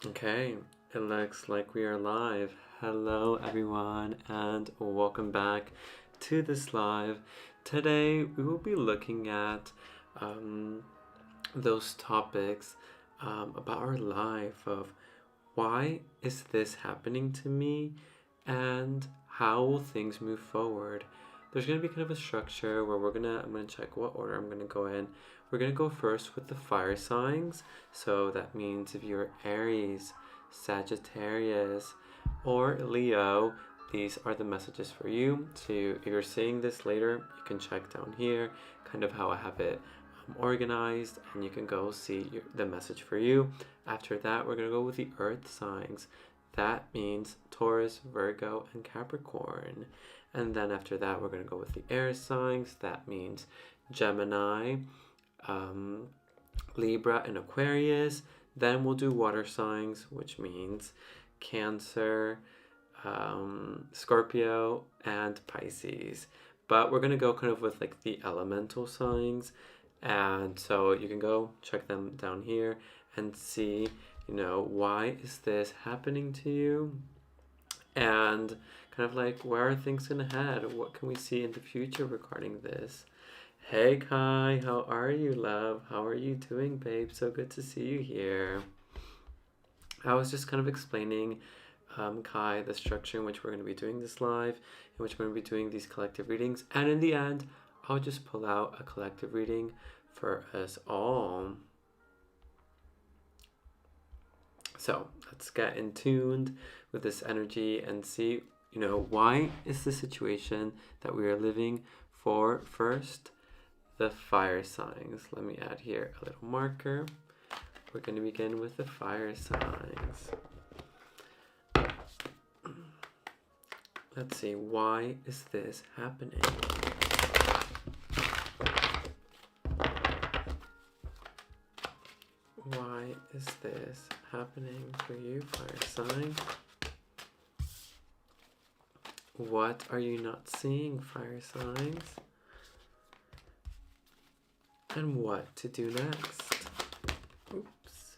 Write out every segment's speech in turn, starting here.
Okay, it looks like we are live. Hello, everyone, and welcome back to this live. Today, we will be looking at um, those topics about our life of why is this happening to me and how will things move forward. There's going to be kind of a structure where I'm going to check what order I'm going to go in. We're going to go first with the fire signs. So that means if you're Aries, Sagittarius, or Leo, these are the messages for you. So if you're seeing this later, you can check down here kind of how I have it organized, and you can go see the message for you. After that, we're going to go with the earth signs. That means Taurus, Virgo, and Capricorn. And then after that, we're going to go with the air signs. That means Gemini, Libra, and Aquarius. Then we'll do water signs, which means Cancer, Scorpio, and Pisces. But we're going to go kind of with like the elemental signs. And so you can go check them down here and see, why is this happening to you? And kind of like, where are things going to head? What can we see in the future regarding this? Hey Kai, how are you, love? How are you doing, babe? So good to see you here. I was just kind of explaining, Kai, the structure in which we're going to be doing this live, in which we're going to be doing these collective readings. And in the end, I'll just pull out a collective reading for us all. So let's get in tuned with this energy and see, why is the situation that we are living for first the fire signs. Let me add here a little marker. We're going to begin with the fire signs. Let's see, why is this happening? Why is this happening for you, fire sign? What are you not seeing, fire signs? And what to do next? Oops.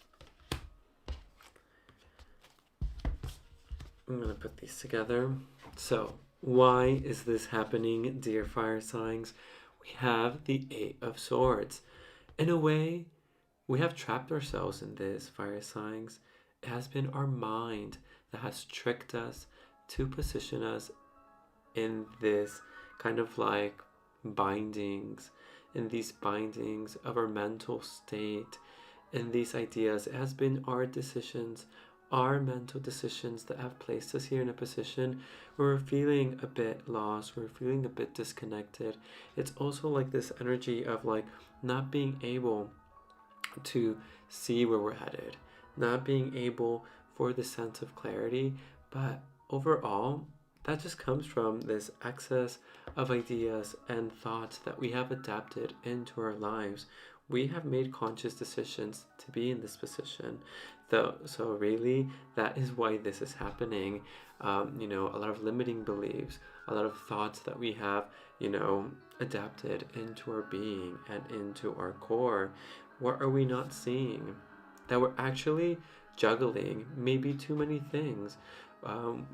I'm going to put these together. So, why is this happening, dear fire signs? We have the Eight of Swords. In a way, we have trapped ourselves in this, fire signs. It has been our mind that has tricked us to position us in this kind of like bindings, in these bindings of our mental state, in these ideas. It has been our decisions, our mental decisions that have placed us here in a position where we're feeling a bit lost, we're feeling a bit disconnected. It's also like this energy of like not being able to see where we're headed, not being able for the sense of clarity, but overall, that just comes from this excess of ideas and thoughts that we have adapted into our lives. We have made conscious decisions to be in this position. So really, that is why this is happening. A lot of limiting beliefs, a lot of thoughts that we have, adapted into our being and into our core. What are we not seeing? That we're actually juggling maybe too many things.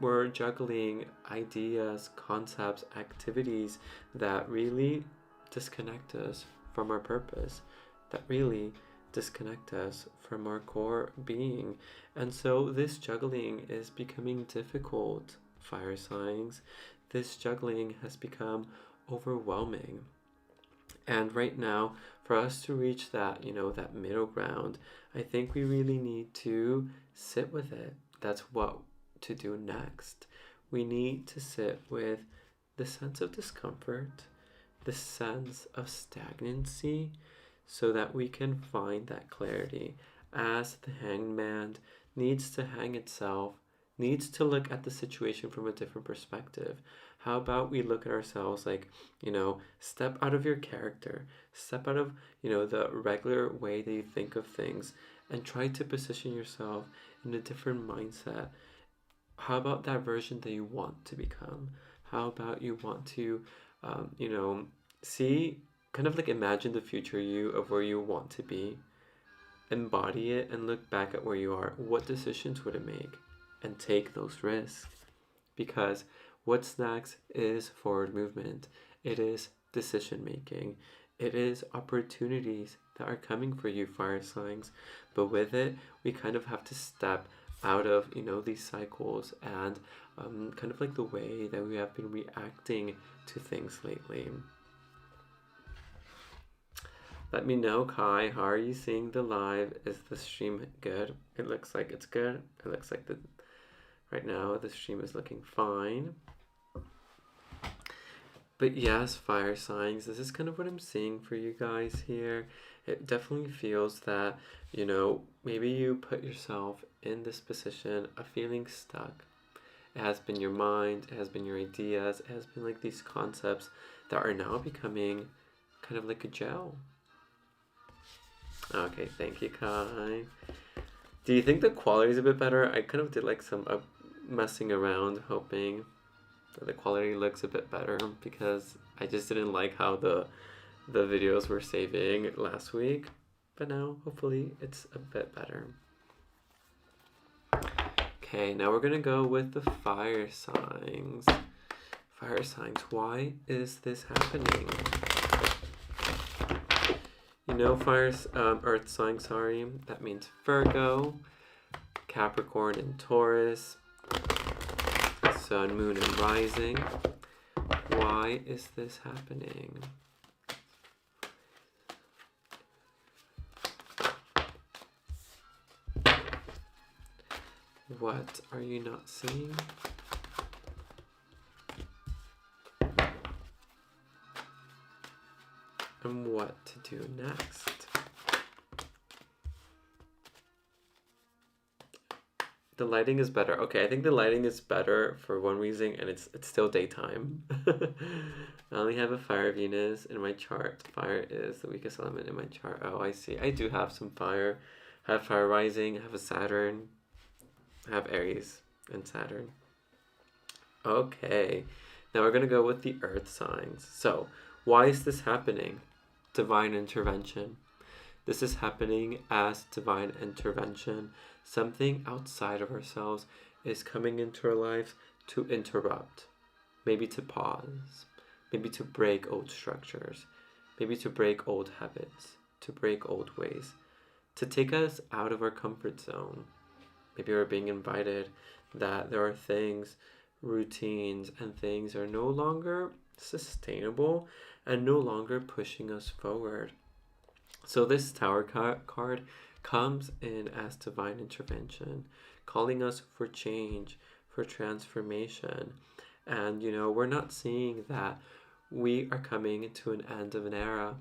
We're juggling ideas, concepts, activities that really disconnect us from our purpose, that really disconnect us from our core being. And so this juggling is becoming difficult, fire signs. This juggling has become overwhelming. And right now, for us to reach that, that middle ground, I think we really need to sit with it. That's what to do next. We need to sit with the sense of discomfort, the sense of stagnancy, so that we can find that clarity. As the hangman needs to hang itself, needs to look at the situation from a different perspective. How about we look at ourselves like, step out of your character, step out of, the regular way that you think of things, and try to position yourself in a different mindset. How about that version that you want to become? How about you want to, see, kind of like imagine the future you of where you want to be? embody it and look back at where you are, what decisions would it make? And take those risks. Because what's next is forward movement. It is decision making. It is opportunities that are coming for you, fire signs. But with it, we kind of have to step out of, these cycles and kind of like the way that we have been reacting to things lately. Let me know, Kai, how are you seeing the live? Is the stream good? It looks like it's good. It looks like right now the stream is looking fine. But yes, fire signs, this is kind of what I'm seeing for you guys here. It definitely feels that, maybe you put yourself in this position of feeling stuck. It has been your mind, it has been your ideas, it has been like these concepts that are now becoming kind of like a gel. Okay, thank you, Kai. Do you think the quality is a bit better? I kind of did like some messing around, hoping that the quality looks a bit better, because I just didn't like how the videos were saving last week. But now, hopefully, it's a bit better. Okay, now we're gonna go with the fire signs. Fire signs, why is this happening? Earth sign, sorry, that means Virgo, Capricorn, and Taurus, Sun, Moon, and Rising. Why is this happening? What are you not seeing? And what to do next? The lighting is better. Okay, I think the lighting is better for one reason, and it's still daytime. I only have a fire Venus in my chart. Fire is the weakest element in my chart. Oh, I see. I do have some fire. I have fire rising. I have a Saturn. I have Aries and Saturn. Okay, now we're gonna go with the earth signs. So, why is this happening? Divine intervention. This is happening as divine intervention. Something outside of ourselves is coming into our lives to interrupt, maybe to pause, maybe to break old structures, maybe to break old habits, to break old ways, to take us out of our comfort zone. Maybe we're being invited that there are things, routines, and things are no longer sustainable and no longer pushing us forward. So this Tower card comes in as divine intervention, calling us for change, for transformation. And, we're not seeing that we are coming to an end of an era,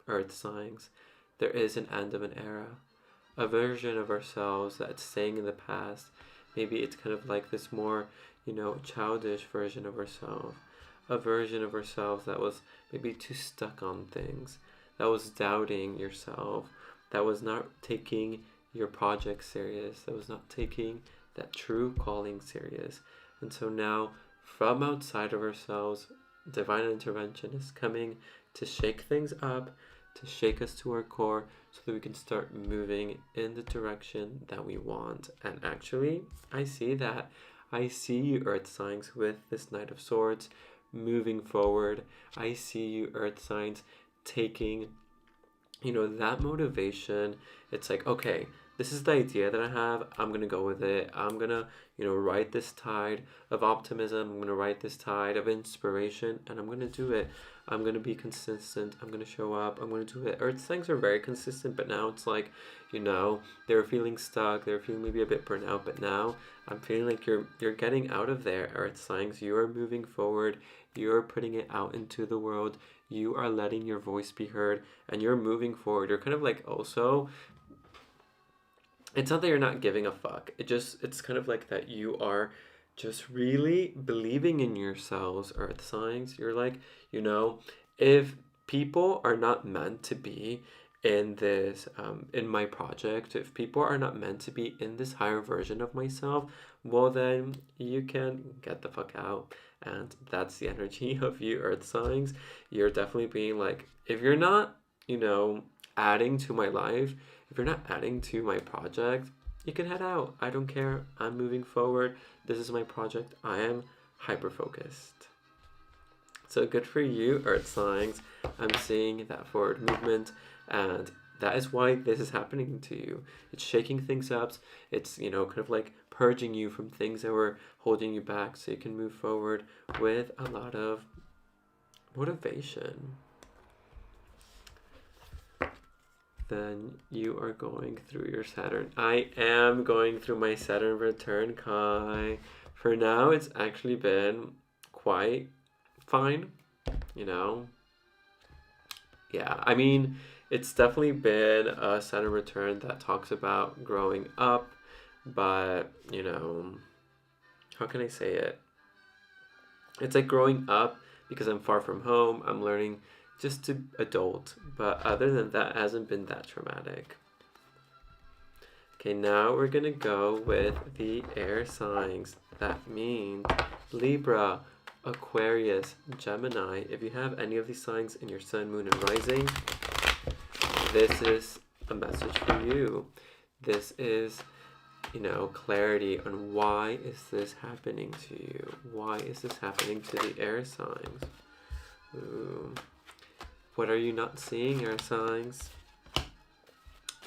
earth signs. There is an end of an era, a version of ourselves that's staying in the past. Maybe it's kind of like this more, childish version of ourselves. A version of ourselves that was maybe too stuck on things, that was doubting yourself, that was not taking your project serious, that was not taking that true calling serious. And so now, from outside of ourselves, divine intervention is coming to shake things up, to shake us to our core, so that we can start moving in the direction that we want. And actually, I see that. I see you, earth signs, with this Knight of Swords moving forward. I see you, earth signs, taking that motivation. It's like, okay, this is the idea that I have. I'm gonna go with it. I'm gonna ride this tide of optimism. I'm gonna ride this tide of inspiration, and I'm gonna do it. I'm gonna be consistent. I'm gonna show up. I'm gonna do it. Earth signs are very consistent, but now it's like, they're feeling stuck. They're feeling maybe a bit burnt out, but now I'm feeling like you're getting out of there, earth signs. You are moving forward. You are putting it out into the world. You are letting your voice be heard, and you're moving forward. You're kind of like also, it's not that you're not giving a fuck. It's kind of like that you are just really believing in yourselves, earth signs. You're like, if people are not meant to be in this, in my project, if people are not meant to be in this higher version of myself, well then you can get the fuck out. And that's the energy of you, earth signs. You're definitely being like, if you're not, adding to my life, If you're not adding to my project, you can head out. I don't care. I'm moving forward. This is my project. I am hyper focused. So good for you, Earth signs. I'm seeing that forward movement, and that is why this is happening to you. It's shaking things up. It's, kind of like purging you from things that were holding you back so you can move forward with a lot of motivation. Then you are going through your Saturn. I am going through my Saturn return, Kai. For now, it's actually been quite fine, Yeah, I mean, it's definitely been a Saturn return that talks about growing up, but, how can I say it? It's like growing up because I'm far from home. I'm learning just to adult, but other than that, it hasn't been that traumatic. Okay, now we're gonna go with the air signs. That means Libra, Aquarius, Gemini. If you have any of these signs in your sun, moon, and rising, this is a message for you. This is, clarity on why is this happening to you? Why is this happening to the air signs? Ooh. What are you not seeing, air signs?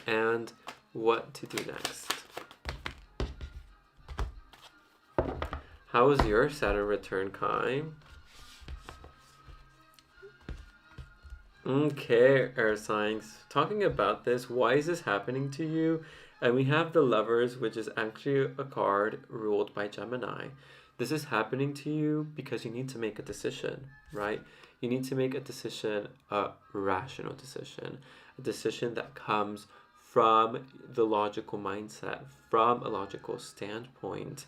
And what to do next? How was your Saturn return, Kai? Okay, air signs. Talking about this, why is this happening to you? And we have the Lovers, which is actually a card ruled by Gemini. This is happening to you because you need to make a decision, right? You need to make a decision, a rational decision, a decision that comes from the logical mindset, from a logical standpoint.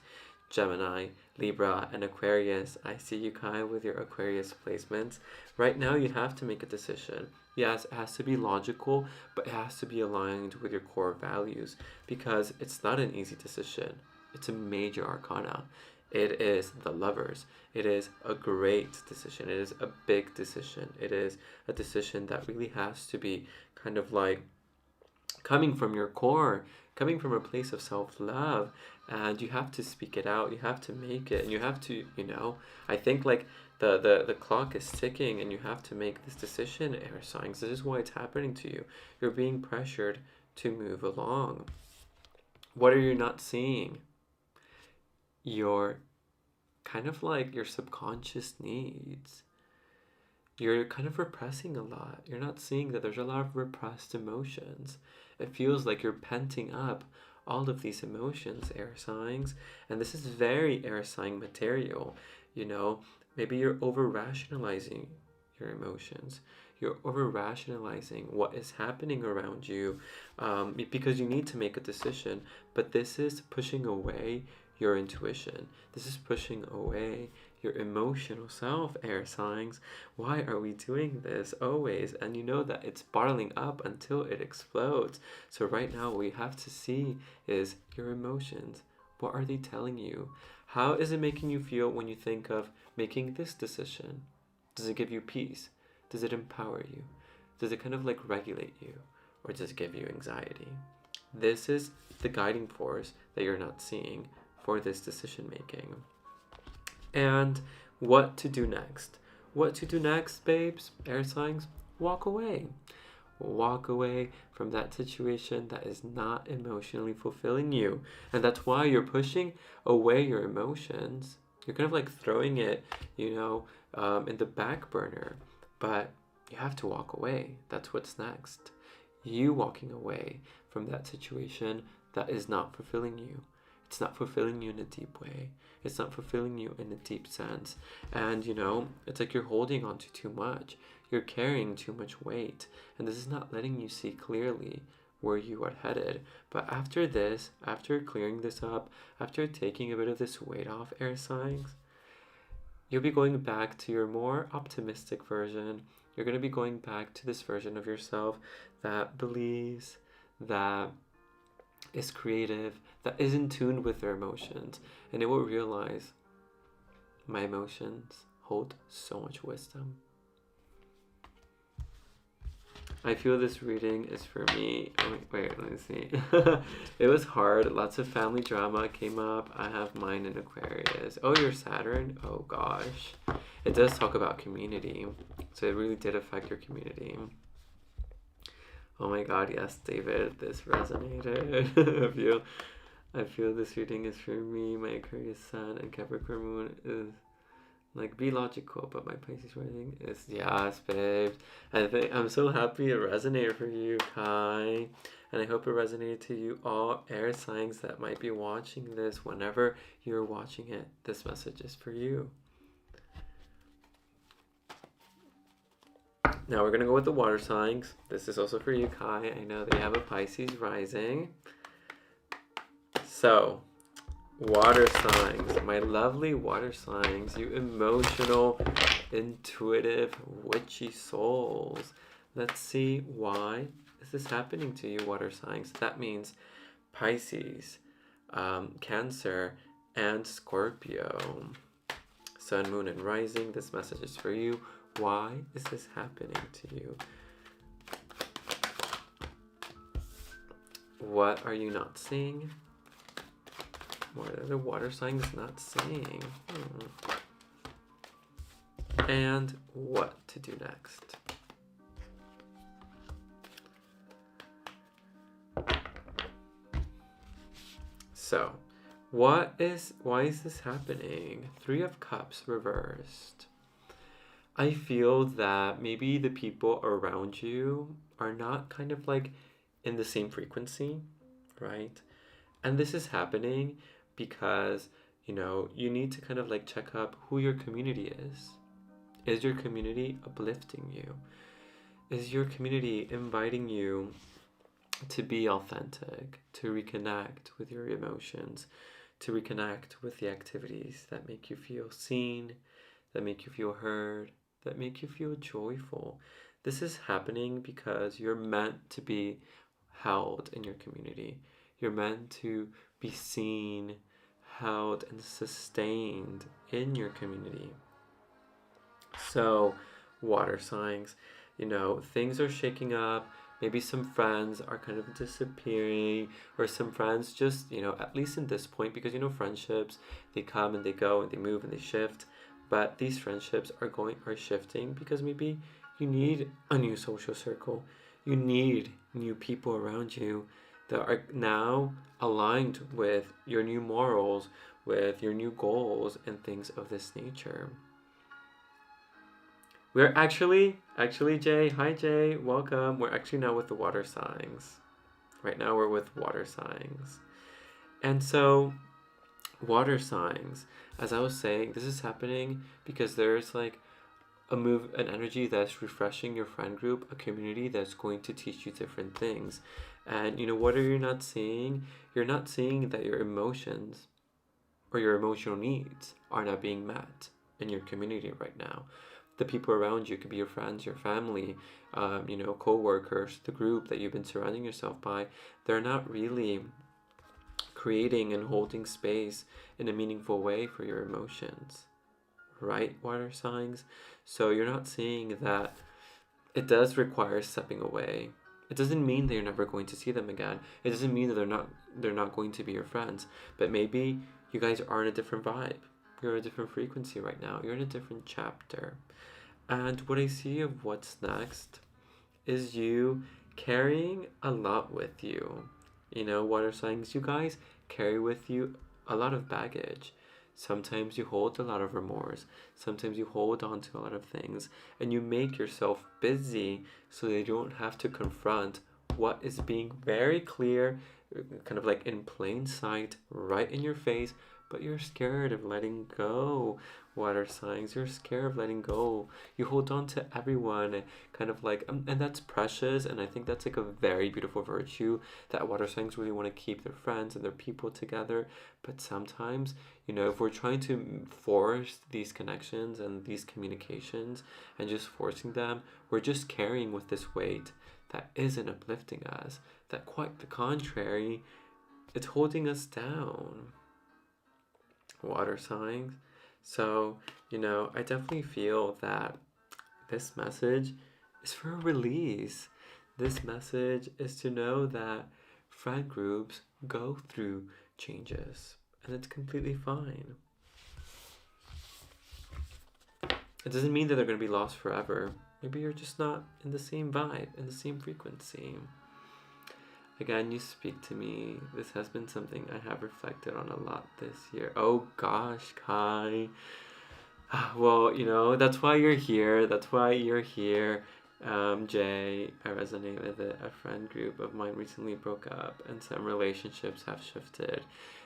Gemini, Libra, and Aquarius. I see you, Kai, with your Aquarius placements. Right now, you have to make a decision. Yes, it has to be logical, but it has to be aligned with your core values because it's not an easy decision. It's a major arcana. It is the Lovers. It is a great decision. It is a big decision. It is a decision that really has to be kind of like coming from your core, coming from a place of self-love, and you have to speak it out. You have to make it, and you have to, I think like the clock is ticking, and you have to make this decision, air signs. This is why it's happening to you. You're being pressured to move along. What are you not seeing? Your kind of like your subconscious needs. You're kind of repressing a lot. You're not seeing that there's a lot of repressed emotions. It feels like you're penting up all of these emotions, air signs, and this is very air sign material. Maybe you're over rationalizing your emotions. You're over rationalizing what is happening around you because you need to make a decision, but this is pushing away your intuition. This is pushing away your emotional self, air signs. Why are we doing this always? And you know that it's bottling up until it explodes. So right now what we have to see is your emotions. What are they telling you? How is it making you feel when you think of making this decision? Does it give you peace? Does it empower you? Does it kind of like regulate you? Or does it give you anxiety? This is the guiding force that you're not seeing for this decision making. And what to do next? What to do next, babes, air signs? Walk away. Walk away from that situation that is not emotionally fulfilling you. And that's why you're pushing away your emotions. You're kind of like throwing it, in the back burner. But you have to walk away. That's what's next. You walking away from that situation that is not fulfilling you. It's not fulfilling you in a deep way. It's not fulfilling you in a deep sense. And, it's like you're holding on to too much. You're carrying too much weight. And this is not letting you see clearly where you are headed. But after this, after clearing this up, after taking a bit of this weight off, air signs, you'll be going back to your more optimistic version. You're going to be going back to this version of yourself that believes, that is creative, that is in tune with their emotions, and it will realize my emotions hold so much wisdom. I feel this reading is for me. Oh, wait, let me see. It was hard. Lots of family drama came up. I have mine in Aquarius. Oh, you're Saturn? Oh, gosh. It does talk about community. So it really did affect your community. Oh my god, yes, David, this resonated. I feel this reading is for me. My Aquarius Sun and Capricorn Moon is like, be logical, but my Pisces rising is yes, babes. I think I'm so happy it resonated for you, Kai. And I hope it resonated to you all air signs that might be watching this. Whenever you're watching it, this message is for you. Now we're gonna go with the water signs. This is also for you, Kai. I know they have a Pisces rising. So, water signs, my lovely water signs, you emotional, intuitive, witchy souls. Let's see, why is this happening to you, water signs? That means Pisces, Cancer, and Scorpio. Sun, moon, and rising. This message is for you. Why is this happening to you? What are you not seeing? What are the water signs not seeing? And what to do next? So, why is this happening? 3 of Cups reversed. I feel that maybe the people around you are not kind of like in the same frequency, right? And this is happening because, you need to kind of like check up who your community is. Is your community uplifting you? Is your community inviting you to be authentic, to reconnect with your emotions, to reconnect with the activities that make you feel seen, that make you feel heard, that make you feel joyful? This is happening because you're meant to be held in your community. You're meant to be seen, held, and sustained in your community. So, water signs, things are shaking up. Maybe some friends are kind of disappearing, or some friends just, at least in this point, because, friendships, they come and they go and they move and they shift. But these friendships are shifting because maybe you need a new social circle. You need new people around you that are now aligned with your new morals, with your new goals, and things of this nature. We're actually, Jay, hi Jay, welcome. We're actually now with the water signs. Right now we're with water signs. And so, water signs, as I was saying, this is happening because there's like an energy that's refreshing your friend group, a community that's going to teach you different things. And what are you not seeing? You're not seeing that your emotions or your emotional needs are not being met in your community right now. The people around you could be your friends, your family, co-workers, the group that you've been surrounding yourself by. They're not really creating and holding space in a meaningful way for your emotions, right, water signs? So you're not seeing that it does require stepping away. It doesn't mean that you're never going to see them again. It doesn't mean that they're not going to be your friends. But maybe you guys are in a different vibe. You're in a different frequency right now. You're in a different chapter. And what I see of what's next is you carrying a lot with you. Water signs, you guys carry with you a lot of baggage. Sometimes you hold a lot of remorse. Sometimes you hold on to a lot of things. And you make yourself busy so that you don't have to confront what is being very clear, kind of like in plain sight, right in your face, but you're scared of letting go. Water signs, you're scared of letting go. You hold on to everyone, kind of like, and that's precious. And I think that's like a very beautiful virtue that water signs really want to keep their friends and their people together. But sometimes, if we're trying to force these connections and these communications and just forcing them, we're just carrying with this weight that isn't uplifting us, that quite the contrary, it's holding us down. Water signs. So, I definitely feel that this message is for a release. This message is to know that friend groups go through changes and it's completely fine. It doesn't mean that they're going to be lost forever. Maybe you're just not in the same vibe, in the same frequency. Again, you speak to me. This has been something I have reflected on a lot this year. Oh gosh, Kai. Well, that's why you're here. That's why you're here. Jay, I resonate with it. A friend group of mine recently broke up, and some relationships have shifted.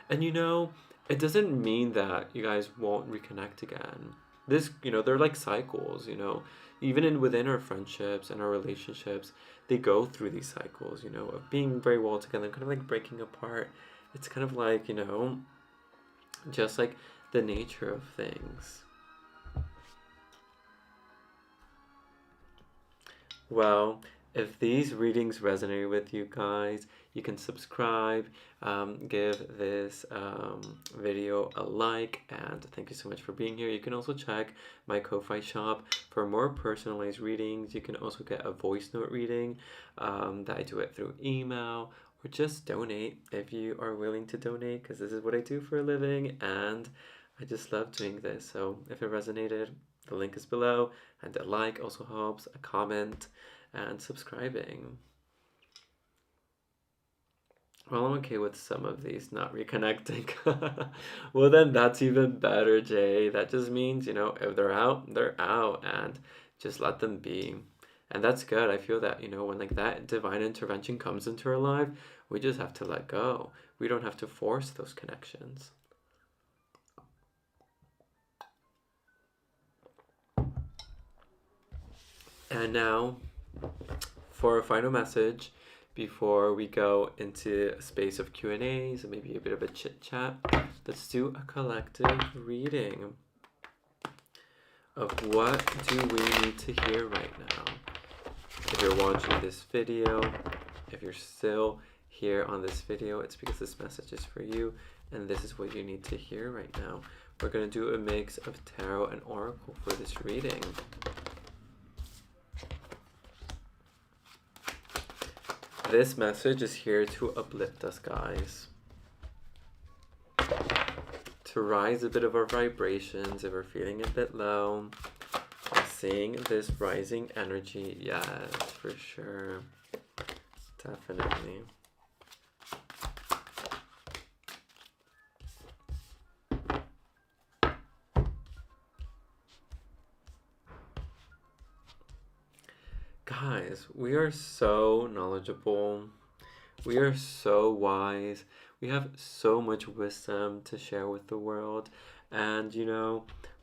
And it doesn't mean that you guys won't reconnect again. They're like cycles, even within our friendships and our relationships, they go through these cycles, of being very well together, kind of like breaking apart. It's kind of like, just like the nature of things. Well, if these readings resonate with you guys, you can subscribe, give this video a like, and thank you so much for being here. You can also check my Ko-Fi shop for more personalized readings. You can also get a voice note reading that I do it through email, or just donate if you are willing to donate, because this is what I do for a living, and I just love doing this. So if it resonated, the link is below, and a like also helps, a comment, and subscribing. Well, I'm okay with some of these not reconnecting. Well, then that's even better, Jay. That just means, if they're out, they're out, and just let them be. And that's good. I feel that, when like that divine intervention comes into our life, we just have to let go. We don't have to force those connections. And now, for a final message, before we go into a space of Q&As and maybe a bit of a chit chat, let's do a collective reading of what do we need to hear right now. If you're watching this video, if you're still here on this video, it's because this message is for you, and this is what you need to hear right now. We're going to do a mix of tarot and oracle for this reading. This message is here to uplift us, guys. To rise a bit of our vibrations if we're feeling a bit low. I'm seeing this rising energy. Yes, for sure. Definitely. Guys, we are so knowledgeable. We are so wise. We have so much wisdom to share with the world. And,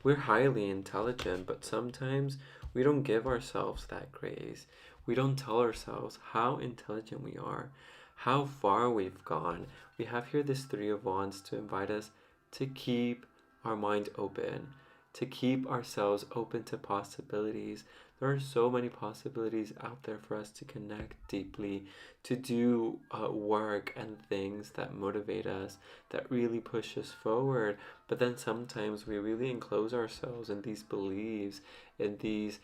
we're highly intelligent, but sometimes we don't give ourselves that grace. We don't tell ourselves how intelligent we are, how far we've gone. We have here this Three of Wands to invite us to keep our mind open, to keep ourselves open to possibilities. There are so many possibilities out there for us to connect deeply, to do work and things that motivate us, that really push us forward. But then sometimes we really enclose ourselves in these beliefs, in these,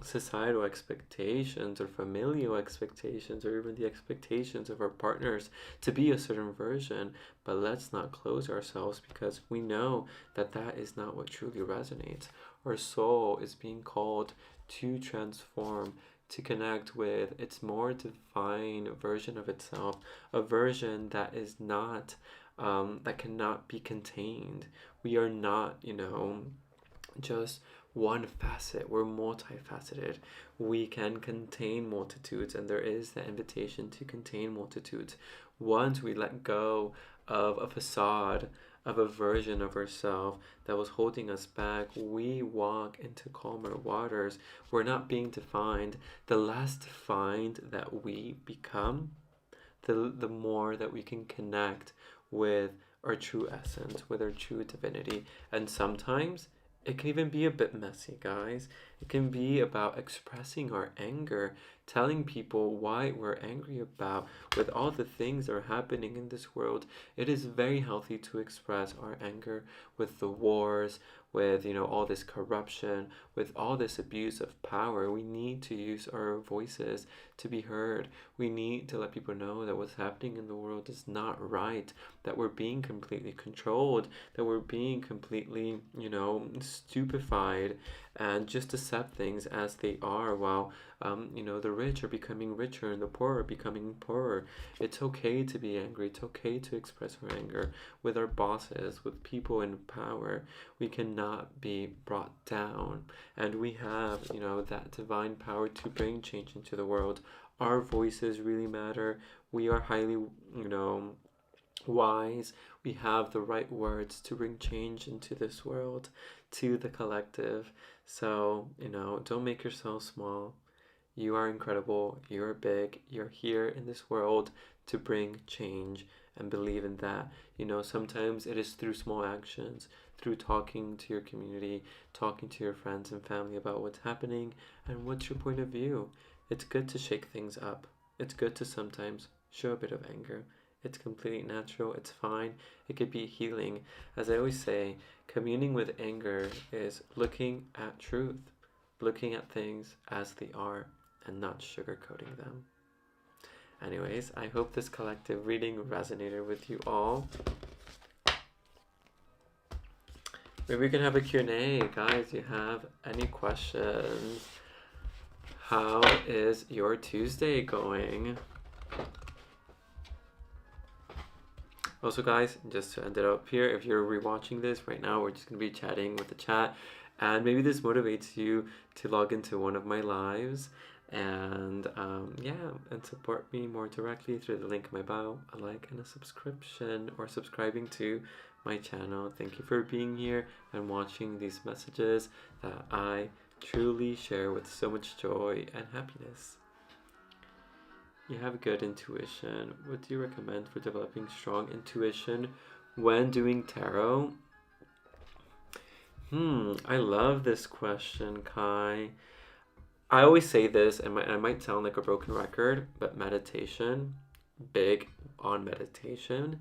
societal expectations or familial expectations, or even the expectations of our partners to be a certain version. But let's not close ourselves, because we know that that is not what truly resonates. Our soul is being called to transform, to connect with its more divine version of itself, a version that is not, that cannot be contained. We are not, just one facet. We're multifaceted. We can contain multitudes, and there is the invitation to contain multitudes. Once we let go of a facade, of a version of ourselves that was holding us back, we walk into calmer waters. We're not being defined. The less defined that we become, the more that we can connect with our true essence, with our true divinity. And sometimes it can even be a bit messy, guys. It can be about expressing our anger telling people why we're angry about with all the things that are happening in this world. It is very healthy to express our anger with the wars, with all this corruption, with all this abuse of power. We need to use our voices to be heard. We need to let people know that what's happening in the world is not right, that we're being completely controlled, that we're being completely, stupefied, and just accept things as they are while, the rich are becoming richer and the poor are becoming poorer. It's okay to be angry. It's okay to express our anger with our bosses, with people in power. We cannot be brought down, and we have, that divine power to bring change into the world. Our voices really matter. We are highly, wise. We have the right words to bring change into this world, to the collective. So, don't make yourself small. You are incredible. You're big. You're here in this world to bring change, and believe in that. Sometimes it is through small actions, through talking to your community, talking to your friends and family about what's happening and what's your point of view. It's good to shake things up. It's good to sometimes show a bit of anger. It's completely natural. It's fine. It could be healing. As I always say, communing with anger is looking at truth, looking at things as they are and not sugarcoating them. Anyways, I hope this collective reading resonated with you all. Maybe we can have a Q&A. Guys, you have any questions? How is your Tuesday going? Also, guys, just to end it up here, if you're rewatching this right now, we're just going to be chatting with the chat. And maybe this motivates you to log into one of my lives and and support me more directly through the link in my bio, a like and a subscription, or subscribing to my channel. Thank you for being here and watching these messages that I truly share with so much joy and happiness. You have good intuition. What do you recommend for developing strong intuition when doing tarot? I love this question, Kai. I always say this, and I might sound like a broken record, but meditation, big on meditation.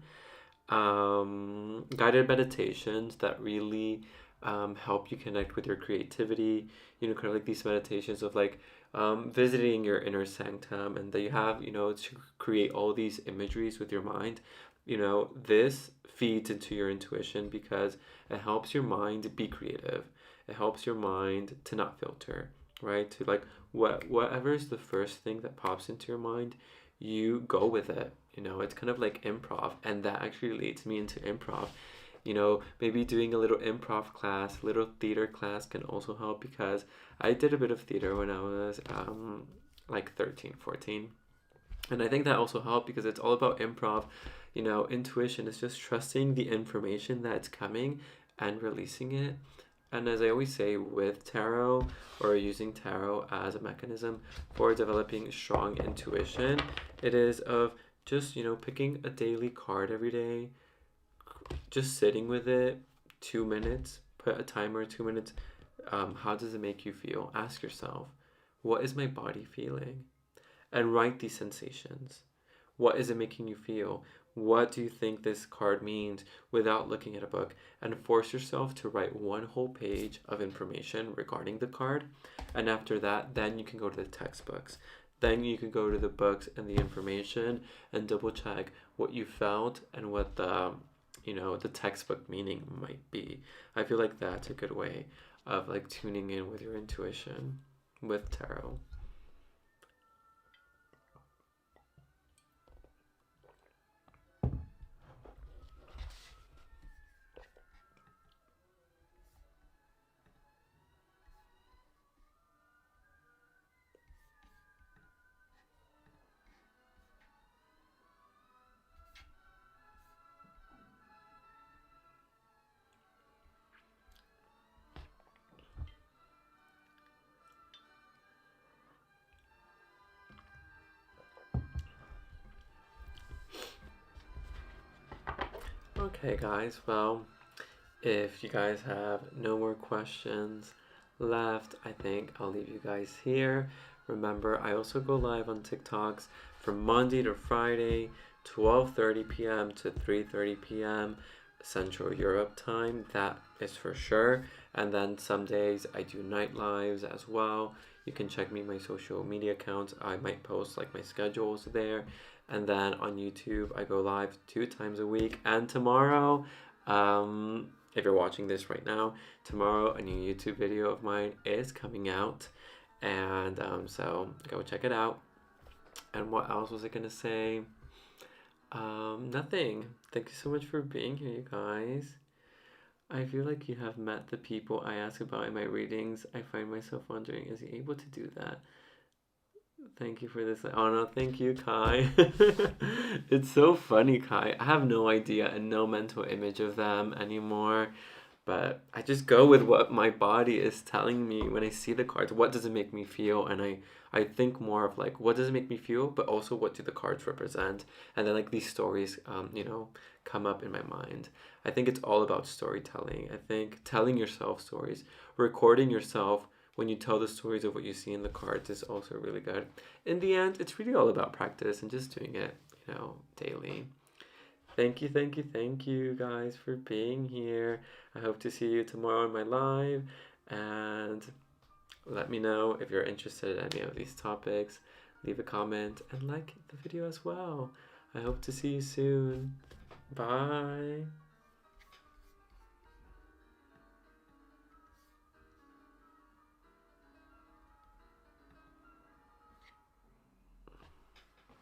Guided meditations that really help you connect with your creativity. Kind of like these meditations of like visiting your inner sanctum, and that you have, to create all these imageries with your mind. This feeds into your intuition because it helps your mind be creative. It helps your mind to not filter, right? To like whatever is the first thing that pops into your mind, you go with it. It's kind of like improv, and that actually leads me into improv. Maybe doing a little improv class, little theater class can also help, because I did a bit of theater when I was like 13, 14. And I think that also helped because it's all about improv. Intuition is just trusting the information that's coming and releasing it. And as I always say with tarot, or using tarot as a mechanism for developing strong intuition, it is of just, picking a daily card every day, just sitting with it 2 minutes, put a timer 2 minutes. How does it make you feel? Ask yourself, what is my body feeling? And write these sensations. What is it making you feel? What do you think this card means, without looking at a book? And force yourself to write one whole page of information regarding the card. And after that, then you can go to the textbooks. Then you can go to the books and the information and double check what you felt and what the textbook meaning might be. I feel like that's a good way of like tuning in with your intuition with tarot. Okay, guys, well, if you guys have no more questions left, I think I'll leave you guys here. Remember, I also go live on TikToks from Monday to Friday, 12:30 p.m. to 3:30 p.m. Central Europe time. That is for sure. And then some days I do night lives as well. You can check me my social media accounts. I might post like my schedules there. And then on YouTube, I go live 2 times a week. And tomorrow, if you're watching this right now, tomorrow a new YouTube video of mine is coming out. And so go check it out. And what else was I gonna say? Nothing. Thank you so much for being here, you guys. I feel like you have met the people I ask about in my readings. I find myself wondering, is he able to do that? Thank you for this. Oh no, thank you, Kai. It's so funny, Kai. I have no idea and no mental image of them anymore. But I just go with what my body is telling me when I see the cards. What does it make me feel? And I think more of like, what does it make me feel? But also, what do the cards represent? And then like these stories, come up in my mind. I think it's all about storytelling. I think telling yourself stories, recording yourself when you tell the stories of what you see in the cards is also really good. In the end, it's really all about practice and just doing it, daily. Thank you guys for being here. I hope to see you tomorrow in my live. And let me know if you're interested in any of these topics. Leave a comment and like the video as well. I hope to see you soon. Bye.